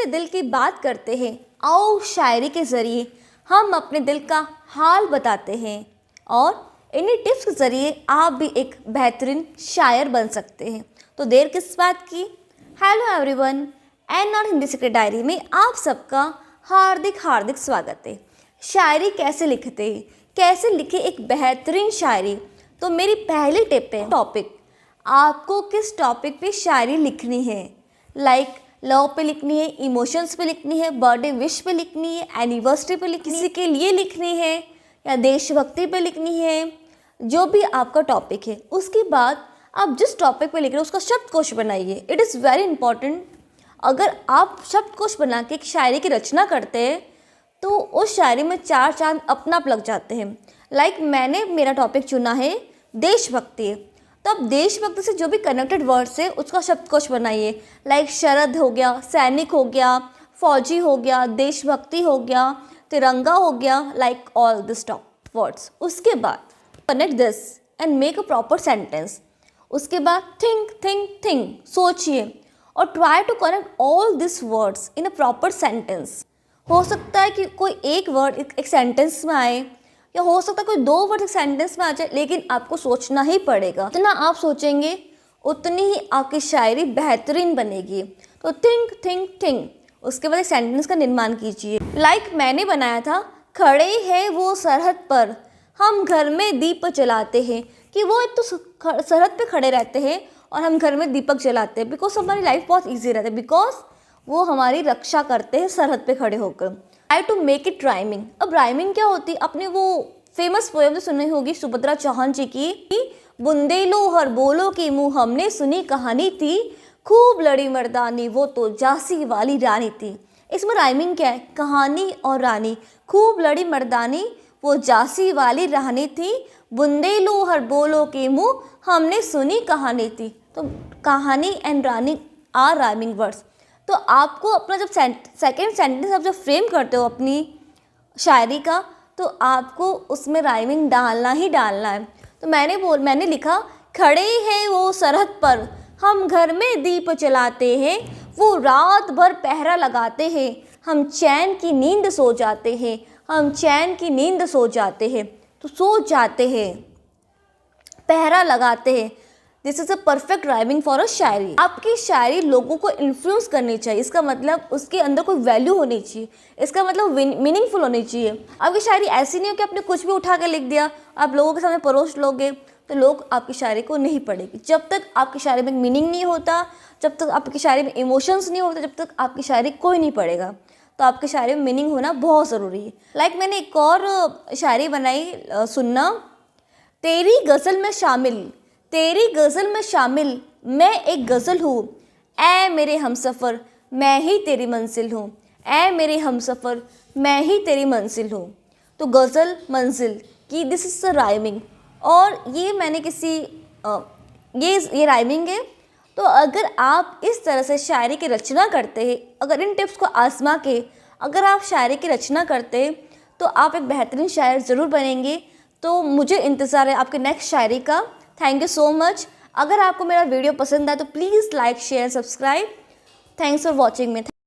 से दिल की बात करते हैं। आओ शायरी के ज़रिए हम अपने दिल का हाल बताते हैं और इन्हीं टिप्स के ज़रिए आप भी एक बेहतरीन शायर बन सकते हैं। तो देर किस बात की। Hello everyone, NR Hindi secret diary में आप सबका हार्दिक स्वागत है। शायरी कैसे लिखते हैं, कैसे लिखे एक बेहतरीन शायरी। तो मेरी पहली टिप है टॉपिक। आपको किस टॉपिक पे शायरी लिखनी है, लाइक लव पे लिखनी है, इमोशंस पे लिखनी है, बर्थडे विश पे लिखनी है, एनिवर्सरी पे लिखनी है, किसी के लिए लिखनी है या देशभक्ति पे लिखनी है, जो भी आपका टॉपिक है। उसके बाद आप जिस टॉपिक पे लिख रहे हो उसका शब्दकोश बनाइए। It is very important. अगर आप शब्दकोश बना के एक शायरी की रचना करते हैं तो उस शायरी में चार चांद अपना आप लग जाते हैं। लाइक मैंने मेरा टॉपिक चुना है देशभक्ति, तो अब देशभक्ति से जो भी कनेक्टेड वर्ड्स है उसका शब्दकोश बनाइए। लाइक शरद हो गया, सैनिक हो गया, फौजी हो गया, देशभक्ति हो गया, तिरंगा हो गया, like all this top words. उसके बाद connect this and make a proper sentence. उसके बाद थिंक सोचिए और try to connect all this words in a proper sentence. हो सकता है कि कोई एक वर्ड एक सेंटेंस में आए या हो सकता है कोई दो वर्ड एक सेंटेंस में आ जाए, लेकिन आपको सोचना ही पड़ेगा। जितना आप सोचेंगे उतनी ही आपकी शायरी बेहतरीन बनेगी। तो थिंक। उसके बाद एक सेंटेंस का निर्माण कीजिए। लाइक मैंने बनाया था, खड़े हैं वो सरहद पर, हम घर में दीप जलाते हैं। कि वो एक तो सरहद पे खड़े रहते हैं और हम घर में दीपक जलाते हैं, बिकॉज हमारी लाइफ बहुत ईजी रहती है, बिकॉज वो हमारी रक्षा करते हैं सरहद पे खड़े होकर। Try to make it rhyming. अब राइमिंग क्या होती है, अपने वो फेमस पोएम तो सुनी होगी सुभद्रा चौहान जी की, बुंदेलो हर बोलो की मुँह हमने सुनी कहानी थी, खूब लड़ी मर्दानी वो तो झांसी वाली रानी थी। इसमें राइमिंग क्या है, कहानी और रानी। खूब लड़ी मर्दानी वो झांसी वाली रानी थी, बुंदेलो हर बोलो की मुँह हमने सुनी कहानी थी। तो कहानी एंड रानी आर राइमिंग वर्ड्स। तो आपको अपना जब सेकेंड सेंटेंस आप जब फ्रेम करते हो अपनी शायरी का, तो आपको उसमें राइमिंग डालना ही डालना है। तो मैंने लिखा, खड़े हैं वो सरहद पर, हम घर में दीप जलाते हैं, वो रात भर पहरा लगाते हैं, हम चैन की नींद सो जाते हैं, हम चैन की नींद सो जाते हैं। तो सो जाते हैं, पहरा लगाते हैं। This is a perfect rhyming for a shayari. आपकी शायरी लोगों को इन्फ्लुएंस करनी चाहिए, इसका मतलब उसके अंदर कोई वैल्यू होनी चाहिए, इसका मतलब मीनिंगफुल होनी चाहिए। आपकी शायरी ऐसी नहीं हो कि आपने कुछ भी उठा के लिख दिया, आप लोगों के सामने परोस लोगे तो लोग आपकी शायरी को नहीं पढ़ेगी। जब तक आपकी शायरी में मीनिंग नहीं होता, जब तक आपकी शायरी में इमोशंस नहीं होते, जब तक आपकी शायरी कोई नहीं पढ़ेगा। तो आपकी शायरी में मीनिंग होना बहुत ज़रूरी है। लाइक मैंने एक और शायरी बनाई, सुनना। तेरी गज़ल में शामिल, तेरी गज़ल में शामिल मैं एक गज़ल हूँ, ऐ मेरे हमसफ़र मैं ही तेरी मंजिल हूँ, ऐ मेरे हमसफ़र मैं ही तेरी मंजिल हूँ। तो गज़ल मंजिल की दिस इज़ द राइमिंग, और ये मैंने किसी ये राइमिंग है। तो अगर आप इस तरह से शायरी की रचना करते हैं, अगर इन टिप्स को आजमा के अगर आप शायरी की रचना करते हैं तो आप एक बेहतरीन शायर ज़रूर बनेंगे। तो मुझे इंतज़ार है आपके नेक्स्ट शायरी का। Thank you so much. अगर आपको मेरा वीडियो पसंद आए तो please like share subscribe. Thanks for watching me.